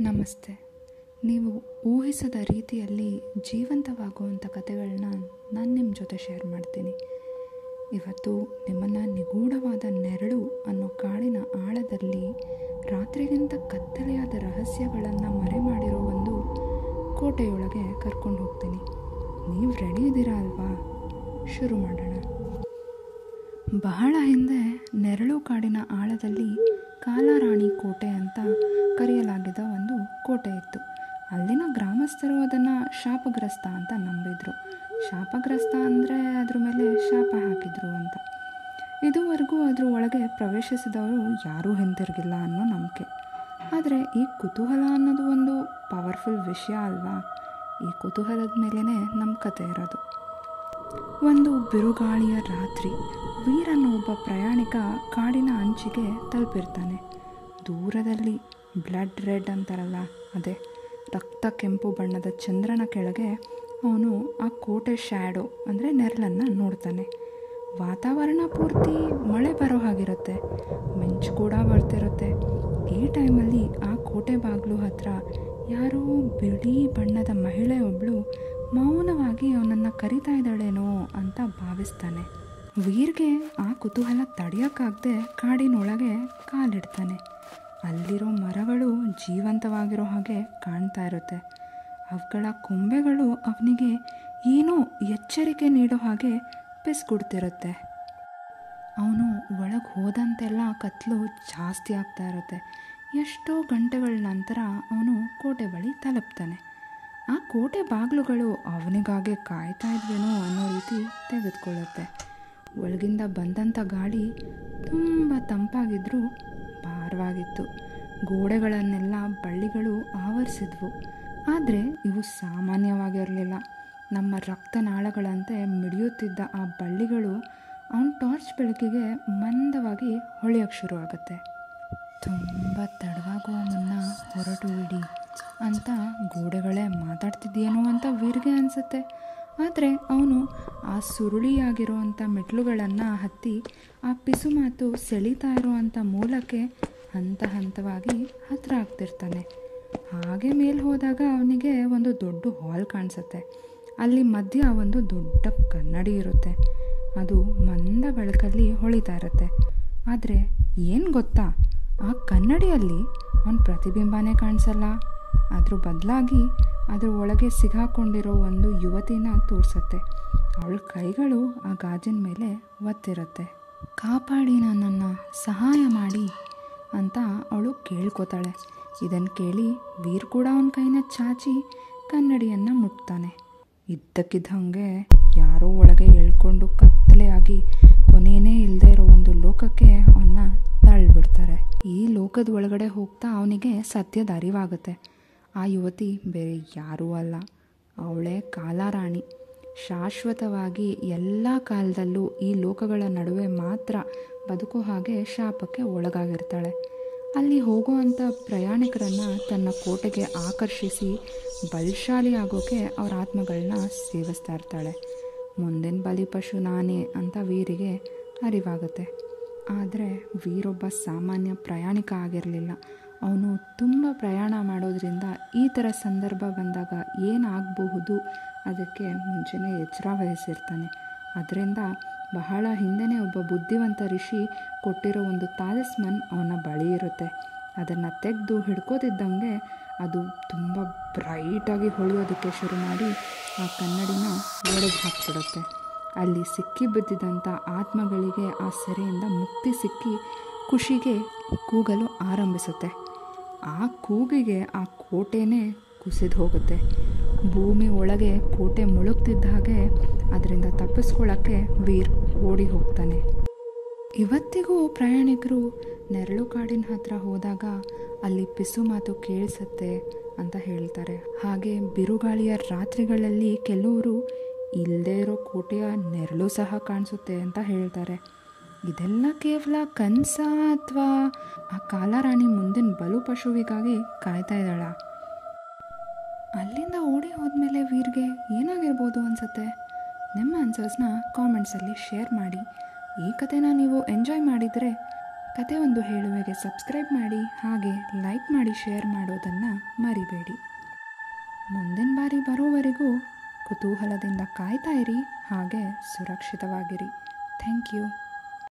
ನಮಸ್ತೆ. ನೀವು ಊಹಿಸದ ರೀತಿಯಲ್ಲಿ ಜೀವಂತವಾಗುವಂಥ ಕಥೆಗಳನ್ನ ನಾನು ನಿಮ್ಮ ಜೊತೆ ಶೇರ್ ಮಾಡ್ತೀನಿ. ಇವತ್ತು ನಿಮ್ಮನ್ನು ನಿಗೂಢವಾದ ನೆರಳು ಅನ್ನೋ ಕಾಡಿನ ಆಳದಲ್ಲಿ ರಾತ್ರಿಗಿಂತ ಕತ್ತಲೆಯಾದ ರಹಸ್ಯಗಳನ್ನು ಮರೆ ಮಾಡಿರೋ ಒಂದು ಕೋಟೆಯೊಳಗೆ ಕರ್ಕೊಂಡು ಹೋಗ್ತೀನಿ. ನೀವು ರೆಡಿ ಇದ್ದೀರಾ ಅಲ್ವಾ? ಶುರು ಮಾಡೋಣ. ಬಹಳ ಹಿಂದೆ ನೆರಳು ಕಾಡಿನ ಆಳದಲ್ಲಿ ಕಾಲಾರಾಣಿ ಕೋಟೆ ಅಂತ ಕರೆಯಲಾಗಿದ್ದ ಒಂದು ಕೋಟೆ ಇತ್ತು. ಅಲ್ಲಿನ ಗ್ರಾಮಸ್ಥರು ಅದನ್ನು ಶಾಪಗ್ರಸ್ತ ಅಂತ ನಂಬಿದ್ರು. ಶಾಪಗ್ರಸ್ತ ಅಂದರೆ ಅದ್ರ ಮೇಲೆ ಶಾಪ ಹಾಕಿದ್ರು ಅಂತ. ಇದುವರೆಗೂ ಅದ್ರ ಒಳಗೆ ಪ್ರವೇಶಿಸಿದವರು ಯಾರೂ ಹಿಂತಿರುಗಿಲ್ಲ ಅನ್ನೋ ನಂಬಿಕೆ. ಆದರೆ ಈ ಕುತೂಹಲ ಅನ್ನೋದು ಒಂದು ಪವರ್ಫುಲ್ ವಿಷಯ ಅಲ್ವಾ? ಈ ಕುತೂಹಲದ ಮೇಲೇ ನಮ್ಮ ಕತೆ ಇರೋದು. ಒಂದು ಬಿರುಗಾಳಿಯ ರಾತ್ರಿ ವೀರ್ ಅನ್ನೋ ಒಬ್ಬ ಪ್ರಯಾಣಿಕ ಕಾಡಿನ ಅಂಚಿಗೆ ತಲುಪಿರ್ತಾನೆ. ದೂರದಲ್ಲಿ ಬ್ಲಡ್ ರೆಡ್ ಅಂತಾರಲ್ಲ, ಅದೇ ರಕ್ತ ಕೆಂಪು ಬಣ್ಣದ ಚಂದ್ರನ ಕೆಳಗೆ ಅವನು ಆ ಕೋಟೆ ಶ್ಯಾಡೋ ಅಂದರೆ ನೆರಳನ್ನು ನೋಡ್ತಾನೆ. ವಾತಾವರಣ ಪೂರ್ತಿ ಮಳೆ ಬರೋ ಹಾಗಿರುತ್ತೆ, ಮಿಂಚು ಕೂಡ ಬರ್ತಿರುತ್ತೆ. ಈ ಟೈಮಲ್ಲಿ ಆ ಕೋಟೆ ಬಾಗಿಲು ಹತ್ರ ಯಾರೋ ಬಿಳಿ ಬಣ್ಣದ ಮಹಿಳೆಯೊಬ್ಬಳು ಮೌನವಾಗಿ ಅವನನ್ನು ಕರಿತಾ ಇದ್ದಾಳೇನೋ ಅಂತ ಭಾವಿಸ್ತಾನೆ. ವೀರ್ಗೆ ಆ ಕುತೂಹಲ ತಡೆಯೋಕ್ಕಾಗದೆ ಕಾಡಿನೊಳಗೆ ಕಾಲಿಡ್ತಾನೆ. ಅಲ್ಲಿರೋ ಮರಗಳು ಜೀವಂತವಾಗಿರೋ ಹಾಗೆ ಕಾಣ್ತಾ ಇರುತ್ತೆ. ಅವುಗಳ ಕೊಂಬೆಗಳು ಅವನಿಗೆ ಏನೋ ಎಚ್ಚರಿಕೆ ನೀಡೋ ಹಾಗೆ ಪಿಸ್ಗುಡ್ತಿರುತ್ತೆ. ಅವನು ಒಳಗೆ ಹೋದಂತೆಲ್ಲ ಕತ್ಲು ಜಾಸ್ತಿ ಆಗ್ತಾ ಇರುತ್ತೆ. ಎಷ್ಟೋ ಗಂಟೆಗಳ ನಂತರ ಅವನು ಕೋಟೆ ಬಳಿ ತಲುಪ್ತಾನೆ. ಆ ಕೋಟೆ ಬಾಗಿಲುಗಳು ಅವನಿಗಾಗೆ ಕಾಯ್ತಾ ಇದ್ವೇನೋ ಅನ್ನೋ ರೀತಿ ತೆಗೆದುಕೊಳ್ಳುತ್ತೆ. ಒಳಗಿಂದ ಬಂದಂಥ ಗಾಳಿ ತುಂಬ ತಂಪಾಗಿದ್ದರೂ ಭಾರವಾಗಿತ್ತು. ಗೋಡೆಗಳನ್ನೆಲ್ಲ ಬಳ್ಳಿಗಳು ಆವರಿಸಿದ್ವು. ಆದರೆ ಇವು ಸಾಮಾನ್ಯವಾಗಿರಲಿಲ್ಲ. ನಮ್ಮ ರಕ್ತನಾಳಗಳಂತೆ ಮಿಡಿಯುತ್ತಿದ್ದ ಆ ಬಳ್ಳಿಗಳು ಅವನ ಟಾರ್ಚ್ ಬೆಳಕಿಗೆ ಮಂದವಾಗಿ ಹೊಳೆಯೋಕ್ಕೆ ಶುರು ಆಗುತ್ತೆ. ತುಂಬ ತಡವಾಗುವ ಮುನ್ನ ಹೊರಟು ಬಿಡಿ ಅಂತ ಗೋಡೆಗಳೇ ಮಾತಾಡ್ತಿದ್ದೀನೋ ಅಂತ ವೀರ್ಗೆ ಅನಿಸುತ್ತೆ. ಆದರೆ ಅವನು ಆ ಸುರುಳಿಯಾಗಿರುವಂಥ ಮೆಟ್ಲುಗಳನ್ನು ಹತ್ತಿ ಆ ಪಿಸುಮಾತು ಸೆಳೀತಾ ಇರುವಂಥ ಮೂಲಕ್ಕೆ ಹಂತ ಹಂತವಾಗಿ ಹತ್ತಿರ ಆಗ್ತಿರ್ತಾನೆ. ಹಾಗೆ ಮೇಲೆ ಹೋದಾಗ ಅವನಿಗೆ ಒಂದು ದೊಡ್ಡ ಹಾಲ್ ಕಾಣಿಸುತ್ತೆ. ಅಲ್ಲಿ ಮಧ್ಯ ಒಂದು ದೊಡ್ಡ ಕನ್ನಡಿ ಇರುತ್ತೆ. ಅದು ಮಂದ ಬೆಳಕಲ್ಲಿ ಹೊಳಿತಾ ಇರುತ್ತೆ. ಆದರೆ ಏನು ಗೊತ್ತಾ, ಆ ಕನ್ನಡಿಯಲ್ಲಿ ಅವನ ಪ್ರತಿಬಿಂಬನೇ ಕಾಣಿಸಲ್ಲ. ಅದ್ರ ಬದಲಾಗಿ ಅದ್ರ ಒಳಗೆ ಸಿಗಾಕೊಂಡಿರೋ ಒಂದು ಯುವತಿನ ತೋರಿಸುತ್ತೆ. ಅವಳ ಕೈಗಳು ಆ ಗಾಜಿನ ಮೇಲೆ ಒತ್ತಿರುತ್ತೆ. ಕಾಪಾಡಿ, ನನ್ನನ್ನು ಸಹಾಯ ಮಾಡಿ ಅಂತ ಅವಳು ಕೇಳ್ಕೊತಾಳೆ. ಇದನ್ನು ಕೇಳಿ ವೀರ್ ಕೂಡ ಅವನ ಕೈನ ಚಾಚಿ ಕನ್ನಡಿಯನ್ನು ಮುಟ್ತಾನೆ. ಇದ್ದಕ್ಕಿದ್ದಂಗೆ ಯಾರೋ ಒಳಗೆ ಎಳ್ಕೊಂಡು ಕತ್ತಲೆಯಾಗಿ ಕೊನೆಯೇ ಇಲ್ಲದೆ ಇರೋ ಒಂದು ಲೋಕಕ್ಕೆ ಅವನ್ನ ತಳ್ಳಿಬಿಡ್ತಾರೆ. ಈ ಲೋಕದ ಒಳಗಡೆ ಹೋಗ್ತಾ ಅವನಿಗೆ ಸತ್ಯದ ಅರಿವಾಗುತ್ತೆ. ಆ ಯುವತಿ ಬೇರೆ ಯಾರೂ ಅಲ್ಲ, ಅವಳೇ ಕಾಲಾರಾಣಿ. ಶಾಶ್ವತವಾಗಿ ಎಲ್ಲ ಕಾಲದಲ್ಲೂ ಈ ಲೋಕಗಳ ನಡುವೆ ಮಾತ್ರ ಬದುಕೋ ಹಾಗೆ ಶಾಪಕ್ಕೆ ಒಳಗಾಗಿರ್ತಾಳೆ. ಅಲ್ಲಿ ಹೋಗುವಂಥ ಪ್ರಯಾಣಿಕರನ್ನು ತನ್ನ ಕೋಟೆಗೆ ಆಕರ್ಷಿಸಿ ಬಲಶಾಲಿ ಆಗೋಕ್ಕೆ ಅವರ ಆತ್ಮಗಳನ್ನ ಸೇವಿಸ್ತಾ ಇರ್ತಾಳೆ. ಮುಂದಿನ ಬಲಿಪಶು ನಾನೇ ಅಂತ ವೀರಿಗೆ ಅರಿವಾಗುತ್ತೆ. ಆದರೆ ವೀರೊಬ್ಬ ಸಾಮಾನ್ಯ ಪ್ರಯಾಣಿಕ ಆಗಿರಲಿಲ್ಲ. ಅವನು ತುಂಬ ಪ್ರಯಾಣ ಮಾಡೋದ್ರಿಂದ ಈ ಥರ ಸಂದರ್ಭ ಬಂದಾಗ ಏನಾಗಬಹುದು ಅದಕ್ಕೆ ಮುಂಚೆನೇ ಎಚ್ಚರ ವಹಿಸಿರ್ತಾನೆ. ಅದರಿಂದ ಬಹಳ ಹಿಂದೆನೇ ಒಬ್ಬ ಬುದ್ಧಿವಂತ ಋಷಿ ಕೊಟ್ಟಿರೋ ಒಂದು ತಾಲಿಸ್ಮನ್ ಅವನ ಬಳಿ ಇರುತ್ತೆ. ಅದನ್ನು ತೆಗೆದು ಹಿಡ್ಕೋತಿದ್ದಂಗೆ ಅದು ತುಂಬ ಬ್ರೈಟಾಗಿ ಹೊಳೆಯೋದಕ್ಕೆ ಶುರು ಮಾಡಿ ಆ ಕನ್ನಡಿನ ಒಡೆದು ಹಾಕ್ಬಿಡುತ್ತೆ. ಅಲ್ಲಿ ಸಿಕ್ಕಿ ಬಿದ್ದಿದ್ದಂಥ ಆತ್ಮಗಳಿಗೆ ಆ ಸೆರೆಯಿಂದ ಮುಕ್ತಿ ಸಿಕ್ಕಿ ಖುಷಿಗೆ ಕೂಗಲು ಆರಂಭಿಸುತ್ತೆ. ಆ ಕೂಗಿಗೆ ಆ ಕೋಟೆನೇ ಕುಸಿದು ಹೋಗುತ್ತೆ. ಭೂಮಿ ಒಳಗೆ ಕೋಟೆ ಮುಳುಗ್ತಿದ್ದ ಹಾಗೆ ಅದರಿಂದ ತಪ್ಪಿಸ್ಕೊಳ್ಳೋಕ್ಕೆ ವೀರ್ ಓಡಿ ಹೋಗ್ತಾನೆ. ಇವತ್ತಿಗೂ ಪ್ರಯಾಣಿಕರು ನೆರಳು ಕಾಡಿನ ಹತ್ರ ಹೋದಾಗ ಅಲ್ಲಿ ಪಿಸು ಮಾತು ಕೇಳಿಸುತ್ತೆ ಅಂತ ಹೇಳ್ತಾರೆ. ಹಾಗೆ ಬಿರುಗಾಳಿಯ ರಾತ್ರಿಗಳಲ್ಲಿ ಕೆಲವರು ಇಲ್ಲದೇ ಇರೋ ಕೋಟೆಯ ನೆರಳು ಸಹ ಕಾಣಿಸುತ್ತೆ ಅಂತ ಹೇಳ್ತಾರೆ. ಇದೆಲ್ಲ ಕೇವಲ ಕನಸ ಅಥವಾ ಆ ಕಾಲಾರಾಣಿ ಮುಂದಿನ ಬಲು ಪಶುವಿಗಾಗಿ ಕಾಯ್ತಾ ಇದ್ದಾಳ? ಅಲ್ಲಿಂದ ಓಡಿ ಹೋದ್ಮೇಲೆ ವೀರ್ಗೆ ಏನಾಗಿರ್ಬೋದು ಅನಿಸುತ್ತೆ? ನಿಮ್ಮ ಆನ್ಸರ್ಸ್ನ ಕಾಮೆಂಟ್ಸಲ್ಲಿ ಶೇರ್ ಮಾಡಿ. ಈ ಕಥೆನ ನೀವು ಎಂಜಾಯ್ ಮಾಡಿದರೆ ಕತೆ ಒಂದು ಹೇಳುವೆಗೆ ಸಬ್ಸ್ಕ್ರೈಬ್ ಮಾಡಿ, ಹಾಗೆ ಲೈಕ್ ಮಾಡಿ, ಶೇರ್ ಮಾಡೋದನ್ನು ಮರಿಬೇಡಿ. ಮುಂದಿನ ಬಾರಿ ಬರೋವರೆಗೂ ಕುತೂಹಲದಿಂದ ಕಾಯ್ತಾ ಇರಿ, ಹಾಗೆ ಸುರಕ್ಷಿತವಾಗಿರಿ. Thank you.